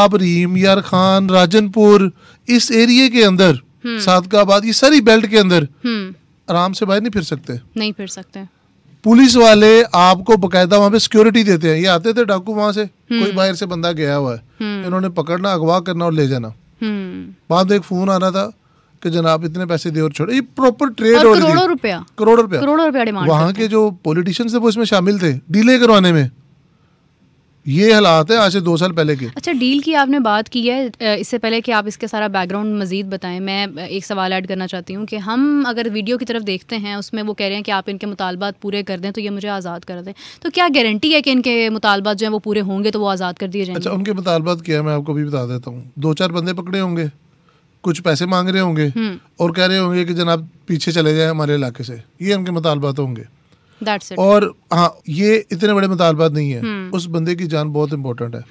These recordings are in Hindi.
आप रीम, यार खान, राजनपुर, इस एरिया के अंदर, सादकाबाद, ये सारी बेल्ट के अंदर आराम से बाहर नहीं फिर सकते। नहीं फिर सकते। पुलिस वाले आपको बकायदा वहाँ पे सिक्योरिटी देते हैं। ये आते थे डाकू वहाँ से, कोई बाहर से बंदा गया हुआ है, इन्होंने पकड़ना, अगवा करना और ले जाना। बाद में एक फोन आ रहा था कि जनाब इतने पैसे दे और छोड़े। ये प्रॉपर ट्रेड हो रही थी। करोड़ों रुपया डिमांड। वहाँ के जो पॉलिटिशियंस थे वो इसमें शामिल थे डीले करवाने में। ये हालात है आज से 2 साल पहले के। अच्छा, डील की आपने बात की है, इससे पहले कि आप इसके सारा बैकग्राउंड मजीद बताएं, मैं एक सवाल ऐड करना चाहती हूँ कि हम अगर वीडियो की तरफ देखते हैं उसमें वो कह रहे हैं कि आप इनके मुतालबात पूरे कर दें तो ये मुझे आज़ाद कर दें, तो क्या गारंटी है कि इनके मुतालबात जो हैं वो पूरे होंगे तो वो आज़ाद कर दिए जाएंगे? अच्छा, उनके मुतालबात क्या है मैं आपको भी बता देता हूँ। 2-4 बंदे पकड़े होंगे, कुछ पैसे मांग रहे होंगे और कह रहे होंगे कि जनाब पीछे चले जाए हमारे इलाके से, ये उनके मुतालबात होंगे। और हाँ, ये इतने बड़े मुतालबात नहीं है। उस बंदे की जान बहुत इंपॉर्टेंट है,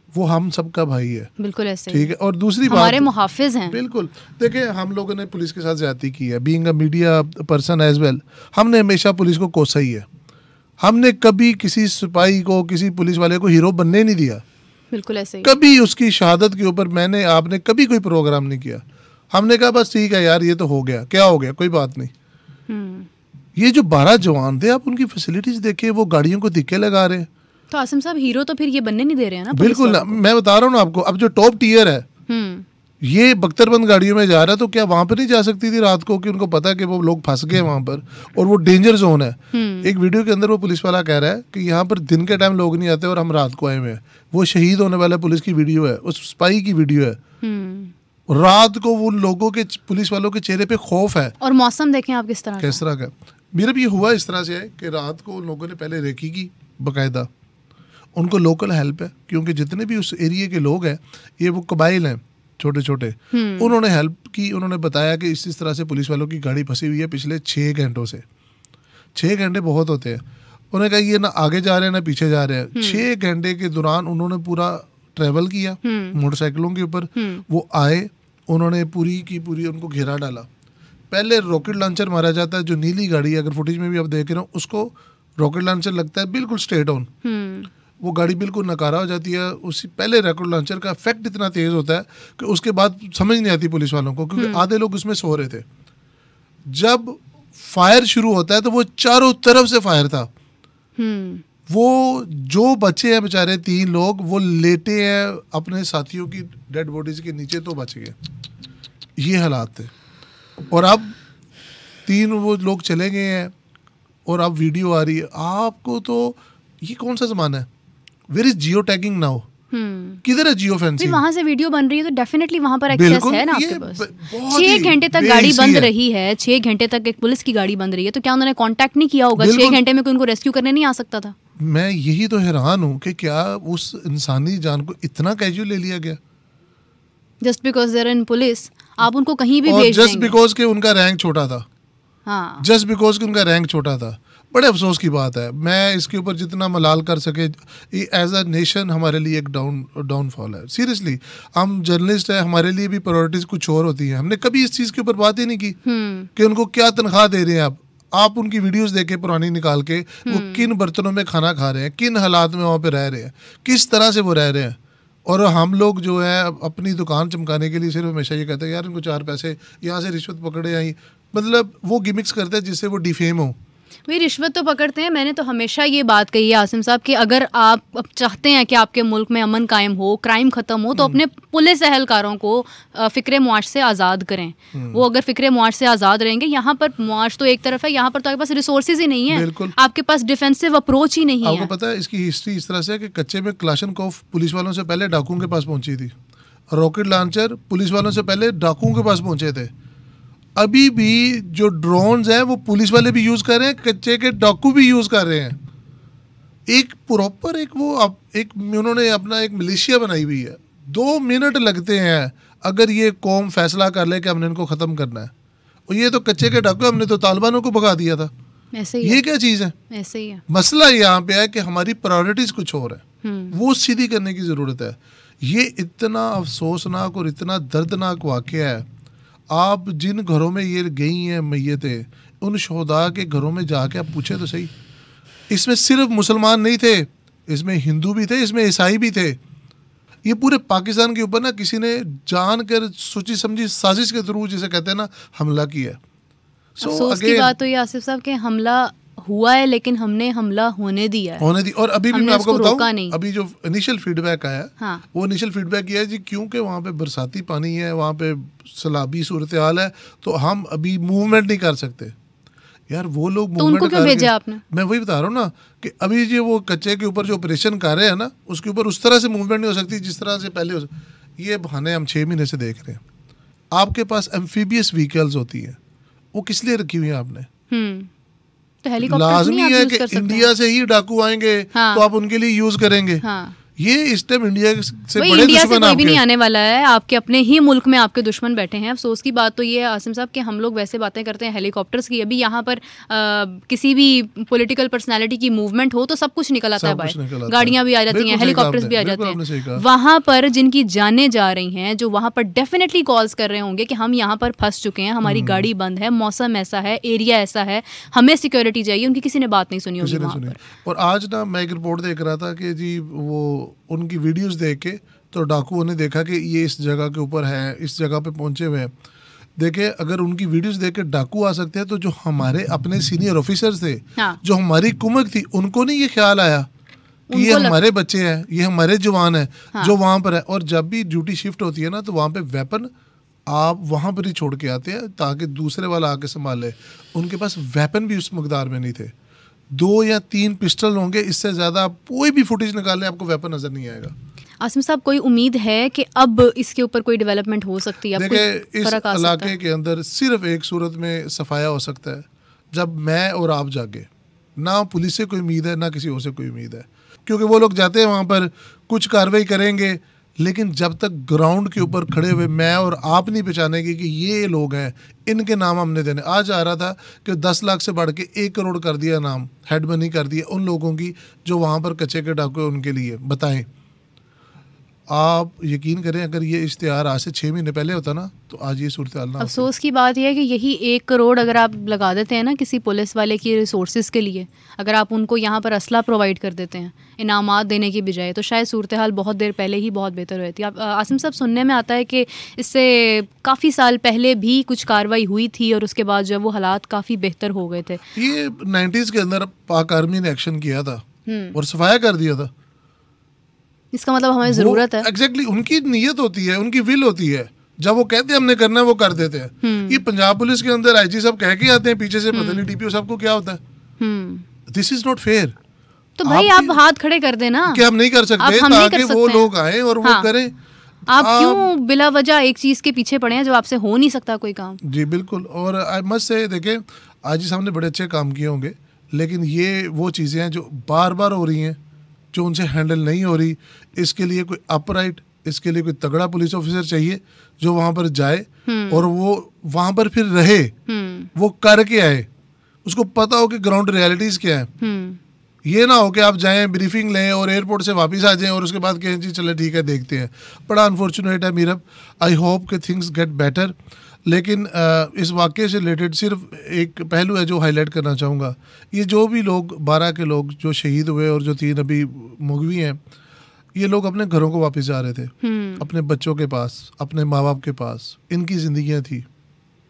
वो हम सबका भाई है। बिल्कुल ऐसे, ठीक है। और दूसरी बात, हमारे मुहाफिज हैं। बिल्कुल। देखिए, हम लोगों ने पुलिस के साथ ज्यादती की है, being a media person as well. हमने हमेशा पुलिस को कोसा ही है। हमने कभी किसी सिपाही को, किसी पुलिस वाले को हीरो बनने नहीं दिया। बिल्कुल ऐसे। कभी उसकी शहादत के ऊपर मैंने आपने कभी कोई प्रोग्राम नहीं किया। हमने कहा बस ठीक है यार, ये तो हो गया, क्या हो गया, कोई बात नहीं। ये जो 12 जवान थे, आप उनकी फैसिलिटीज देखिए, वो गाड़ियों को धिक्के लगा रहे हैं। तो आसिम साहब, हीरो तो फिर ये बनने नहीं दे रहे हैं ना? बिल्कुल ना, मैं बता रहा हूँ ना आपको। अब जो टॉप टियर है, ये बख्तरबंद गाड़ियों में जा रहा है, तो क्या वहां पर नहीं जा सकती थी रात को कि उनको पता है कि वो लोग फंस गए वहां पर और वो डेंजर जोन है। एक वीडियो के अंदर वो पुलिस वाला कह रहा है कि यहाँ पर दिन के टाइम लोग नहीं आते और हम रात को आए हुए हैं। वो शहीद होने वाला पुलिस की वीडियो है, उस सिपाही की वीडियो है। रात को उन लोगों के, पुलिस वालों के चेहरे पे खौफ है। और मौसम देखें आप किस तरह का। मेरा भी ये हुआ इस तरह से है कि रात को उन लोगों ने पहले रेकी की बकायदा। उनको लोकल हेल्प है, क्योंकि जितने भी उस एरिया के लोग हैं, ये वो कबाइल हैं छोटे छोटे, उन्होंने हेल्प की। उन्होंने बताया कि इस तरह से पुलिस वालों की गाड़ी फंसी हुई है पिछले 6 घंटों से। 6 घंटे बहुत होते हैं। उन्होंने कहा ये ना आगे जा रहे हैं ना पीछे जा रहे हैं। 6 घंटे के दौरान उन्होंने पूरा ट्रेवल किया मोटरसाइकिलों के ऊपर। वो आए, उन्होंने पूरी की पूरी उनको घेरा डाला। पहले रॉकेट लॉन्चर मारा जाता है, जो नीली गाड़ी है, अगर फुटेज में भी आप देख रहे हो, उसको रॉकेट लॉन्चर लगता है बिल्कुल स्ट्रेट ऑन। वो गाड़ी बिल्कुल नकारा हो जाती है। उसी पहले रॉकेट लॉन्चर का इफेक्ट इतना तेज होता है कि उसके बाद समझ नहीं आती पुलिस वालों को, क्योंकि आधे लोग उसमें सो रहे थे। जब फायर शुरू होता है तो वो चारों तरफ से फायर था। वो जो बचे हैं बेचारे 3 लोग, वो लेटे हैं अपने साथियों की डेड बॉडीज के नीचे, तो बच गए। ये हालात थे। और अब 3 वो लोग चले गए हैं और अब वीडियो आ रही है आपको। तो ये कौन सा जमाना है? Where is geo tagging now? किधर है जियो फेंसिंग? वहां से वीडियो बन रही है तो डेफिनेटली वहां पर एक्सेस है ना आपके पास। 6 घंटे तक गाड़ी बंद रही है, 6 घंटे तक एक पुलिस की गाड़ी बंद रही है, तो क्या उन्होंने कांटेक्ट नहीं किया होगा? 6 घंटे में कोई उनको रेस्क्यू करने नहीं आ सकता था? मैं यही तो हैरान हूँ कि क्या उस इंसानी जान को इतना कैजुअल ले लिया गया just because they are in police. आप उनको कहीं भी भेज देंगे जस्ट बिकॉज के उनका रैंक छोटा था। हाँ, जस्ट बिकॉज कि उनका रैंक छोटा था। बड़े अफसोस की बात है। मैं इसके ऊपर जितना मलाल कर सके, एज अ नेशन हमारे लिए एक डाउनफॉल है। सीरियसली, हम जर्नलिस्ट है, हमारे लिए भी प्रायोरिटीज कुछ और होती हैं। हमने कभी इस चीज़ के ऊपर बात ही नहीं की कि उनको क्या तनख्वाह दे रहे हैं। आप उनकी वीडियोस देखें पुरानी निकाल के, वो किन बर्तनों में खाना खा रहे हैं, किन हालात में वहाँ पे रह रहे हैं, किस तरह से वो रह रहे हैं। और हम लोग जो है अपनी दुकान चमकाने के लिए सिर्फ हमेशा ये कहते हैं यार इनको 4 पैसे यहाँ से रिश्वत पकड़े आई, मतलब वो गिमिक्स करते हैं जिससे वो डिफेम हो। भाई रिश्वत तो पकड़ते हैं। मैंने तो हमेशा ये बात कही है आसिम साहब कि अगर आप चाहते हैं कि आपके मुल्क में अमन कायम हो, क्राइम ख़त्म हो, तो अपने पुलिस एहलकारों को फ़िक्र मुआश से आज़ाद करें। वो अगर फ़िक्र मुआश से आज़ाद रहेंगे, यहाँ पर मुआश तो एक तरफ है, यहाँ पर तो आपके पास रिसोर्सेज ही नहीं है, आपके पास डिफेंसिव अप्रोच ही नहीं है। आपको पता है इसकी हिस्ट्री इस तरह से है कि कच्चे में क्लाशनकोफ पुलिस वालों से पहले डाकुओं के पास पहुंची थी। रॉकेट लॉन्चर पुलिस वालों से पहले डाकुओं के पास पहुंचे थे। अभी भी जो ड्रोन्स हैं वो पुलिस वाले भी यूज कर रहे हैं, कच्चे के डाकू भी यूज कर रहे हैं। एक प्रॉपर एक उन्होंने अपना एक मिलिशिया बनाई हुई है। 2 मिनट लगते हैं अगर ये कौम फैसला कर ले कि हमने इनको खत्म करना है। और ये तो कच्चे के डाकू, हमने तो तालिबानों को भगा दिया था। ऐसे ही ये क्या चीज़ है? ऐसे ही है। मसला यहाँ पे है कि हमारी प्रायोरिटीज कुछ और है, वो सीधी करने की जरूरत है। ये इतना अफसोसनाक और इतना दर्दनाक वाकया है। आप जिन घरों में ये गई हैं मैयतें, उन शोहदा के घरों में जाके आप पूछे तो सही। इसमें सिर्फ मुसलमान नहीं थे, इसमें हिंदू भी थे, इसमें ईसाई भी थे। ये पूरे पाकिस्तान के ऊपर ना किसी ने जानकर सोची समझी साजिश के थ्रू, जिसे कहते हैं ना, हमला किया। अफसोस की बात तो ये आसिफ साहब कि हमला हुआ है, लेकिन हमने हमला होने दिया है, होने दी। और अभी भी मैं आपको बताऊं, अभी जो इनिशियल फीडबैक आया, हाँ। वो इनिशियल फीडबैक ये है जी, क्योंकि वहाँ पे बरसाती पानी है, वहाँ पे सैलाबी सूरत हाल है, तो हम अभी मूवमेंट नहीं कर सकते। यार वो लोग तो उनको क्यों भेजा आपने? मैं वही बता रहा हूँ ना कि अभी जो वो कच्चे के ऊपर जो ऑपरेशन कर रहे हैं ना, उसके ऊपर उस तरह से मूवमेंट नहीं हो सकती जिस तरह से पहले हो सकती। ये बहाने हम 6 महीने से देख रहे हैं। आपके पास एम्फीबियस व्हीकल्स होती है, वो किस लिए रखी हुई है आपने? तो हेलीकॉप्टर लाजमी है कि इंडिया से ही डाकू आएंगे, हाँ। तो आप उनके लिए यूज करेंगे, हाँ। ये इस टाइम इंडिया से बड़े इंडिया से कोई भी नहीं आने वाला है, आपके अपने ही मुल्क में आपके दुश्मन बैठे हैं। अफसोस की बात तो ये है आसिम साहब कि हम लोग वैसे बातें करते हैं हेलीकॉप्टर्स की, अभी यहाँ पर किसी भी पॉलिटिकल पर्सनालिटी की मूवमेंट हो तो सब कुछ निकल आता है बाहर, गाड़ियां भी आ जाती हैं, हेलीकॉप्टर्स भी आ जाते हैं। वहाँ पर जिनकी जानें जा रही हैं, जो वहाँ पर डेफिनेटली कॉल्स कर रहे होंगे कि हम यहाँ पर फंस चुके हैं, हमारी गाड़ी बंद है, मौसम ऐसा है, एरिया ऐसा है, हमें सिक्योरिटी चाहिए, उनकी किसी ने बात नहीं सुनी होगी वहाँ पर। और आज ना मैं एक रिपोर्ट देख रहा था कि जी वो उनकी वीडियोस देख के तो डाकुओं ने देखा कि ये इस जगह के ऊपर है, इस जगह पे पहुंचे हुए हैं। देखे, अगर उनकी वीडियोस देख के डाकू आ सकते हैं, तो जो हमारे अपने सीनियर ऑफिसर्स थे, हाँ। जो हमारी कुमक थी, उनको नहीं ये ख्याल आया कि ये हमारे बच्चे हैं, ये हमारे जवान हैं, हाँ। जो वहाँ पर है। और जब भी ड्यूटी शिफ्ट होती है ना, तो वहाँ पे वेपन आप वहाँ पर ही छोड़ के आते हैं ताकि दूसरे वाला आके संभाल ले। उनके पास वेपन भी उस मकदार में नहीं थे, 2 या 3 पिस्टल होंगे, इससे ज्यादा आप कोई भी फुटेज निकाल लें आपको वेपन नजर नहीं आएगा। आसिम साहब, कोई उम्मीद है कि अब इसके ऊपर कोई डेवलपमेंट हो सकती है? देखिए, इस इलाके के अंदर सिर्फ एक सूरत में सफाया हो सकता है, जब मैं और आप जागे। ना पुलिस से कोई उम्मीद है, ना किसी और से कोई उम्मीद है, क्योंकि वो लोग जाते हैं वहाँ पर, कुछ कार्रवाई करेंगे, लेकिन जब तक ग्राउंड के ऊपर खड़े हुए मैं और आप नहीं पहचानेंगे कि ये लोग हैं, इनके नाम हमने देने। आज आ रहा था कि 10 लाख से बढ़ के 1 करोड़ कर दिया नाम, हेड मनी कर दिया उन लोगों की जो वहाँ पर कच्चे के डाकू, उनके लिए। बताएं, आप यकीन करें, अगर ये इश्तिहार आज से 6 महीने पहले होता ना, तो आज ये सूरत हाल ना। अफसोस की बात यह है कि यही 1 करोड़ अगर आप लगा देते हैं ना किसी पुलिस वाले की रिसोर्सेज के लिए, अगर आप उनको यहाँ पर असला प्रोवाइड कर देते हैं इनामात देने की बजाय, तो शायद सूरत हाल बहुत देर पहले ही बहुत बेहतर हुई थी। आप आसिम साहब, सुनने में आता है कि इससे काफ़ी साल पहले भी कुछ कार्रवाई हुई थी और उसके बाद जो है वो हालात काफ़ी बेहतर हो गए थे। ये 90s के अंदर पाक आर्मी ने एक्शन किया था और सफाया कर दिया था। इसका मतलब हमें ज़रूरत है। एग्जैक्टली, उनकी नीयत होती है, उनकी विल होती है, जब वो कहते हैं हमने करना है वो कर देते हैं। ये पंजाब पुलिस के अंदर आईजी साहब कह के आते हैं, पीछे से पता नहीं डीपीओ साहब को क्या होता है। This is not fair. तो भाई आप हाथ खड़े कर देना कि हम नहीं कर सकते, ताकि वो लोग आए और वो करें। आप क्यों बिला वजह एक चीज के पीछे पड़े हैं जब आपसे हो नहीं सकता कोई काम? जी बिल्कुल। और आई मस्ट से, देखें, आईजी साहब ने बड़े अच्छे काम किए होंगे, लेकिन ये वो चीज़ें हैं जो बार बार हो रही हैं, जो उनसे हैंडल नहीं हो रही। इसके लिए कोई अपराइट, इसके लिए कोई तगड़ा पुलिस ऑफिसर चाहिए जो वहाँ पर जाए और वो वहाँ पर फिर रहे, वो करके आए, उसको पता हो कि ग्राउंड रियलिटीज क्या है। ये ना हो कि आप जाएं, ब्रीफिंग लें और एयरपोर्ट से वापस आ जाएं और उसके बाद कहें जी चले ठीक है देखते हैं। बड़ा अनफॉर्चुनेट है मीरब। आई होप कि थिंग्स गेट बेटर। लेकिन इस वाक़े से रिलेटेड सिर्फ एक पहलू है जो हाईलाइट करना चाहूँगा। ये जो भी लोग 12 के लोग जो शहीद हुए और जो 3 अभी मुगवी हैं, ये लोग अपने घरों को वापस जा रहे थे, अपने बच्चों के पास, अपने माँ बाप के पास। इनकी ज़िंदगियाँ थी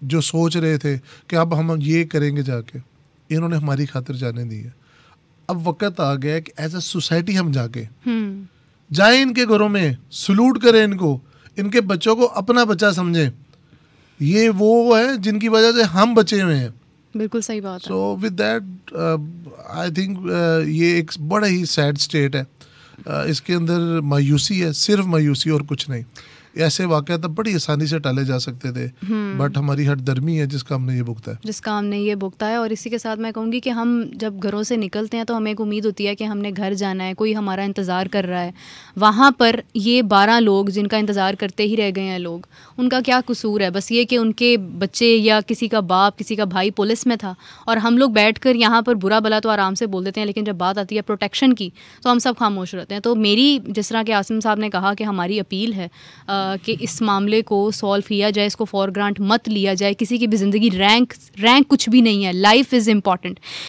जो सोच रहे थे कि अब हम ये करेंगे जाके, इन्होंने हमारी खातिर जाने दी है। अब वक्त आ गया है कि एज अ सोसाइटी हम जाके जाएं इनके घरों में, सलूट करें इनको, इनके बच्चों को अपना बच्चा समझें। ये वो है जिनकी वजह से हम बचे हुए हैं। बिल्कुल सही बात है। So with that I think ये एक बड़ा ही सैड स्टेट है। इसके अंदर मायूसी है, सिर्फ मायूसी और कुछ नहीं। ऐसे वाक़यात तब बड़ी आसानी से टाले जा सकते थे, बट हमारी हठधर्मी है जिसका हमने ये भुगता है। और इसी के साथ मैं कहूँगी कि हम जब घरों से निकलते हैं तो हमें एक उम्मीद होती है कि हमने घर जाना है, कोई हमारा इंतज़ार कर रहा है। वहाँ पर ये 12 लोग जिनका इंतज़ार करते ही रह गए हैं लोग, उनका क्या कसूर है? बस ये कि उनके बच्चे या किसी का बाप, किसी का भाई पुलिस में था, और हम लोग बैठ कर यहाँ पर बुरा भला तो आराम से बोल देते हैं, लेकिन जब बात आती है प्रोटेक्शन की तो हम सब खामोश रहते हैं। तो मेरी, जिस तरह के आसिम साहब ने कहा कि हमारी अपील है कि इस मामले को सॉल्व किया जाए, इसको फॉर ग्रांट मत लिया जाए। किसी की भी ज़िंदगी रैंक कुछ भी नहीं है, लाइफ इज़ इम्पॉर्टेंट।